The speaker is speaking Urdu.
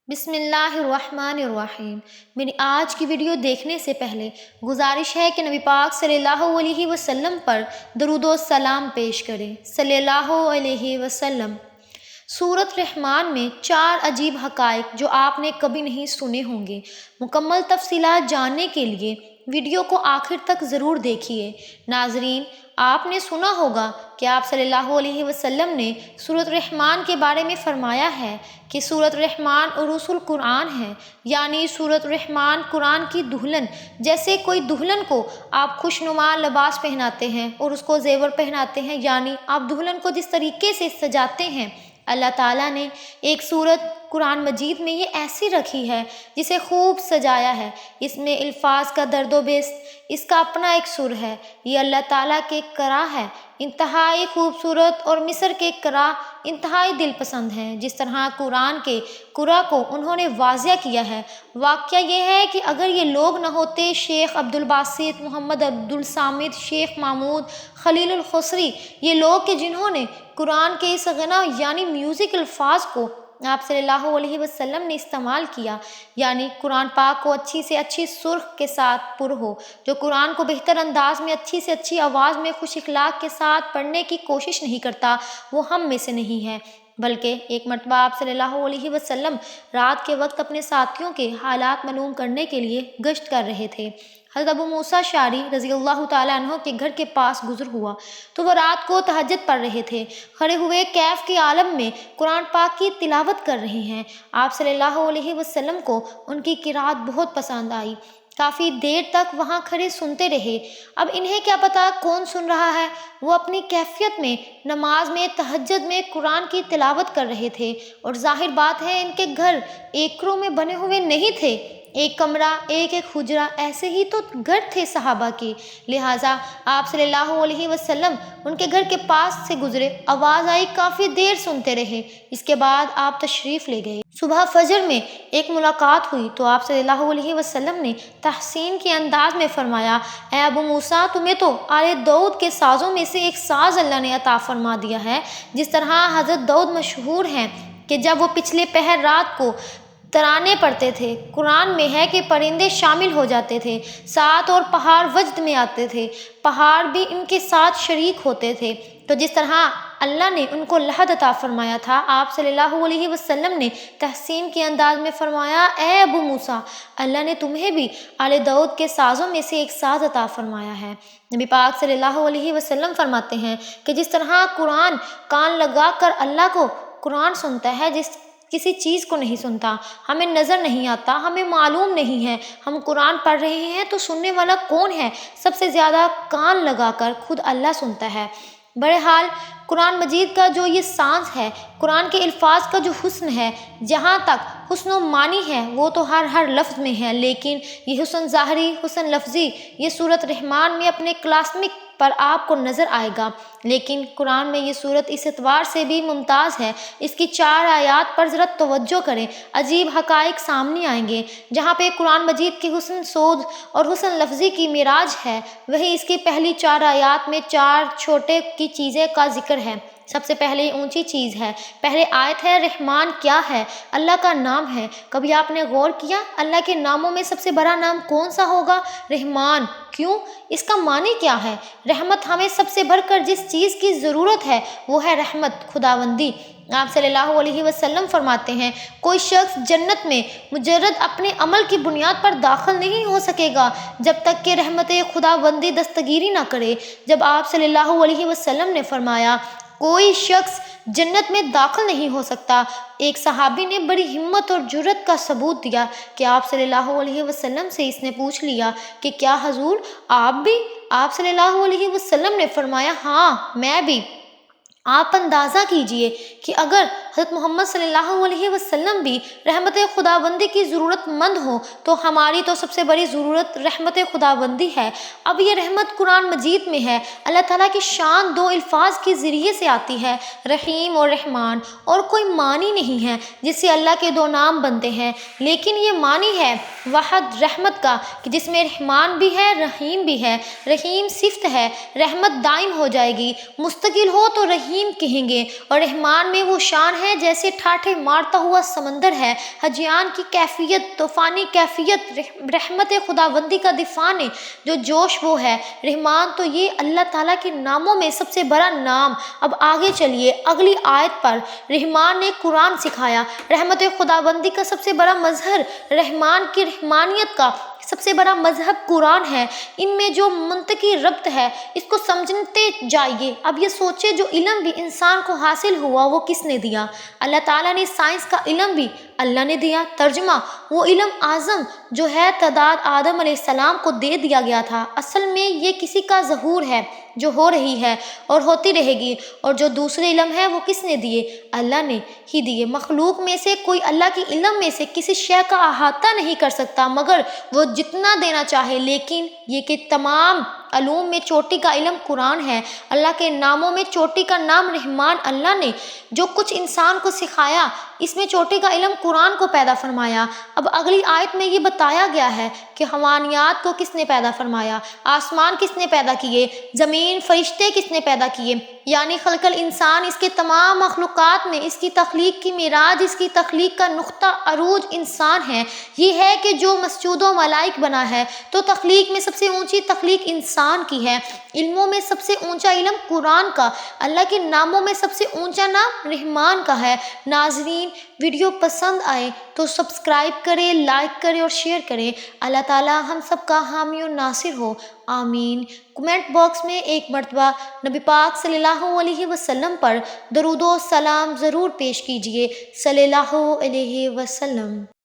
بسم اللہ الرحمن الرحیم۔ میری آج کی ویڈیو دیکھنے سے پہلے گزارش ہے کہ نبی پاک صلی اللہ علیہ وسلم پر درود و سلام پیش کریں۔ صلی اللہ علیہ وسلم۔ سورۃ رحمان میں 4 عجیب حقائق جو آپ نے کبھی نہیں سنے ہوں گے۔ مکمل تفصیلات جاننے کے لیے ویڈیو کو آخر تک ضرور دیکھیے۔ ناظرین، آپ نے سنا ہوگا کہ آپ صلی اللہ علیہ وسلم نے سورۃ رحمان کے بارے میں فرمایا ہے کہ سورۃ رحمان عروس القرآن ہے، یعنی سورۃ رحمان قرآن کی دلہن۔ جیسے کوئی دلہن کو آپ خوشنما لباس پہناتے ہیں اور اس کو زیور پہناتے ہیں، یعنی آپ دلہن کو جس طریقے سے سجاتے ہیں، اللہ تعالیٰ نے ایک سورت قرآن مجید میں یہ ایسی رکھی ہے جسے خوب سجایا ہے۔ اس میں الفاظ کا درد و بست، اس کا اپنا ایک سر ہے۔ یہ اللہ تعالیٰ کے قرا ہے، انتہائی خوبصورت، اور مصر کے قرا انتہائی دل پسند ہیں۔ جس طرح قرآن کے قرا کو انہوں نے واضح کیا ہے۔ واقعہ یہ ہے کہ اگر یہ لوگ نہ ہوتے، شیخ عبدالباسط، محمد عبدالصامد، شیخ محمود، خلیل الخصری، یہ لوگ کہ جنہوں نے قرآن کے اس غنا یعنی میوزک الفاظ کو آپ صلی اللہ علیہ وسلم نے استعمال کیا، یعنی قرآن پاک کو اچھی سے اچھی سرخ کے ساتھ پر ہو، جو قرآن کو بہتر انداز میں اچھی سے اچھی آواز میں خوش اخلاق کے ساتھ پڑھنے کی کوشش نہیں کرتا، وہ ہم میں سے نہیں ہے۔ بلکہ ایک مرتبہ آپ صلی اللہ علیہ وسلم رات کے وقت اپنے ساتھیوں کے حالات معلوم کرنے کے لیے گشت کر رہے تھے۔ حضرت ابو موسیٰ اشعری رضی اللہ تعالیٰ عنہ کے گھر کے پاس گزر ہوا تو وہ رات کو تہجد پڑھ رہے تھے۔ کھڑے ہوئے کیف کے عالم میں قرآن پاک کی تلاوت کر رہے ہیں۔ آپ صلی اللہ علیہ وسلم کو ان کی قرات بہت پسند آئی۔ کافی دیر تک وہاں کھڑے سنتے رہے۔ اب انہیں کیا پتا کون سن رہا ہے، وہ اپنی کیفیت میں نماز میں تہجد میں قرآن کی تلاوت کر رہے تھے، اور ظاہر بات ہے ان کے گھر ایکڑوں میں بنے ہوئے نہیں تھے، ایک کمرہ، ایک حجرہ، ایسے ہی تو گھر تھے صحابہ کے۔ لہٰذا آپ صلی اللہ علیہ وسلم ان کے گھر کے پاس سے گزرے، آواز آئی، کافی دیر سنتے رہے، اس کے بعد آپ تشریف لے گئے۔ صبح فجر میں ایک ملاقات ہوئی تو آپ صلی اللہ علیہ وسلم نے تحسین کے انداز میں فرمایا، اے ابو موسیٰ، تمہیں تو آل داؤد کے سازوں میں سے ایک ساز اللہ نے عطا فرما دیا ہے۔ جس طرح حضرت داؤد مشہور ہیں کہ جب وہ پچھلے پہر رات کو ترانے پڑھتے تھے، قرآن میں ہے کہ پرندے شامل ہو جاتے تھے ساتھ، اور پہاڑ وجد میں آتے تھے، پہاڑ بھی ان کے ساتھ شریک ہوتے تھے۔ تو جس طرح اللہ نے ان کو لحد عطا فرمایا تھا، آپ صلی اللہ علیہ وسلم نے تحسین کے انداز میں فرمایا، اے ابو موسیٰ، اللہ نے تمہیں بھی آل داؤد کے سازوں میں سے ایک ساز عطا فرمایا ہے۔ نبی پاک صلی اللہ علیہ وسلم فرماتے ہیں کہ جس طرح قرآن کان لگا کر اللہ کو قرآن سنتا ہے، جس کسی چیز کو نہیں سنتا، ہمیں نظر نہیں آتا، ہمیں معلوم نہیں ہے، ہم قرآن پڑھ رہے ہیں تو سننے والا کون ہے؟ سب سے زیادہ کان لگا کر خود اللہ سنتا ہے۔ بہرحال قرآن مجید کا جو یہ ساز ہے، قرآن کے الفاظ کا جو حسن ہے، جہاں تک حسن و معنی ہے وہ تو ہر لفظ میں ہے، لیکن یہ حسن ظاہری، حسن لفظی، یہ سورۃ رحمان میں اپنے کلاسمک پر آپ کو نظر آئے گا۔ لیکن قرآن میں یہ سورت اس اعتبار سے بھی ممتاز ہے، اس کی 4 آیات پر ذرا توجہ کریں، عجیب حقائق سامنے آئیں گے۔ جہاں پہ قرآن مجید کی حسن سوز اور حسن لفظی کی معراج ہے، وہی اس کی پہلی 4 آیات میں 4 چھوٹے کی چیزیں کا ذکر ہے۔ سب سے پہلے اونچی چیز ہے، پہلے آیت ہے، رحمان کیا ہے؟ اللہ کا نام ہے۔ کبھی آپ نے غور کیا اللہ کے ناموں میں سب سے بڑا نام کون سا ہوگا؟ رحمان۔ کیوں؟ اس کا معنی کیا ہے؟ رحمت، ہمیں سب سے بڑھ کر جس چیز کی ضرورت ہے وہ ہے رحمت، خداوندی۔ آپ صلی اللہ علیہ وسلم فرماتے ہیں، کوئی شخص جنت میں مجرد اپنے عمل کی بنیاد پر داخل نہیں ہو سکے گا جب تک کہ رحمت خداوندی دستگیری نہ کرے۔ جب آپ صلی اللہ علیہ وسلم نے فرمایا کوئی شخص جنت میں داخل نہیں ہو سکتا، ایک صحابی نے بڑی ہمت اور جرأت کا ثبوت دیا کہ آپ صلی اللہ علیہ وسلم سے اس نے پوچھ لیا کہ کیا حضور آپ بھی؟ آپ صلی اللہ علیہ وسلم نے فرمایا، ہاں میں بھی۔ آپ اندازہ کیجئے کہ اگر حضرت محمد صلی اللہ علیہ وسلم بھی رحمت خداوندی کی ضرورت مند ہو تو ہماری تو سب سے بڑی ضرورت رحمت خداوندی ہے۔ اب یہ رحمت قرآن مجید میں ہے۔ اللہ تعالیٰ کی شان 2 الفاظ کے ذریعے سے آتی ہے، رحیم اور رحمان، اور کوئی معنی نہیں ہے جس سے اللہ کے 2 نام بنتے ہیں، لیکن یہ معنی ہے واحد رحمت کا کہ جس میں رحمان بھی ہے، رحیم بھی ہے۔ رحیم صفت ہے، رحمت دائم ہو جائے گی، مستقل ہو تو رحیم کہیں گے، اور رحمان میں وہ شان ہے ہے جیسے ٹھاٹھے مارتا ہوا سمندر ہے، ہجیان کی کیفیت، طوفانی کیفیت، رحمت خداوندی کا دفاع جو جوش وہ ہے رحمان، تو یہ اللہ تعالیٰ کے ناموں میں سب سے بڑا نام۔ اب آگے چلیے اگلی آیت پر۔ رحمان نے قرآن سکھایا، رحمت خداوندی کا سب سے بڑا مظہر، رحمان کی رحمانیت کا سب سے بڑا مذہب قرآن ہے۔ ان میں جو منطقی ربط ہے اس کو سمجھتے جائیے۔ اب یہ سوچے جو علم بھی انسان کو حاصل ہوا وہ کس نے دیا؟ اللہ تعالیٰ نے سائنس کا علم بھی اللہ نے دیا۔ ترجمہ، وہ علم اعظم جو ہے تعداد آدم علیہ السلام کو دے دیا گیا تھا، اصل میں یہ کسی کا ظہور ہے جو ہو رہی ہے اور ہوتی رہے گی۔ اور جو دوسرے علم ہے وہ کس نے دیے؟ اللہ نے ہی دیے۔ مخلوق میں سے کوئی اللہ کی علم میں سے کسی شے کا احاطہ نہیں کر سکتا مگر وہ جتنا دینا چاہے، لیکن یہ کہ تمام علوم میں چوٹی کا علم قرآن ہے۔ اللہ کے ناموں میں چوٹی کا نام رحمان۔ اللہ نے جو کچھ انسان کو سکھایا اس میں چوٹی کا علم قرآن کو پیدا فرمایا۔ اب اگلی آیت میں یہ بتایا گیا ہے کہ حیوانات کو کس نے پیدا فرمایا، آسمان کس نے پیدا کیے، زمین، فرشتے کس نے پیدا کیے، یعنی خلق الانسان، اس کے تمام مخلوقات میں اس کی تخلیق کی معراج، اس کی تخلیق کا نقطہ عروج انسان ہے۔ یہ ہے کہ جو مسجود و ملائک بنا ہے تو تخلیق میں سب سے اونچی تخلیق انسان کی ہے۔ علموں میں سب سے اونچا علم قرآن کا، اللہ کے ناموں میں سب سے اونچا نام رحمان کا ہے۔ ناظرین، ویڈیو پسند آئے تو سبسکرائب کریں، لائک کریں اور شیئر کریں۔ اللہ تعالیٰ ہم سب کا حامی و ناصر ہو، آمین۔ کمنٹ باکس میں ایک مرتبہ نبی پاک صلی اللہ علیہ وسلم پر درود و سلام ضرور پیش کیجیے، صلی اللہ علیہ وسلم۔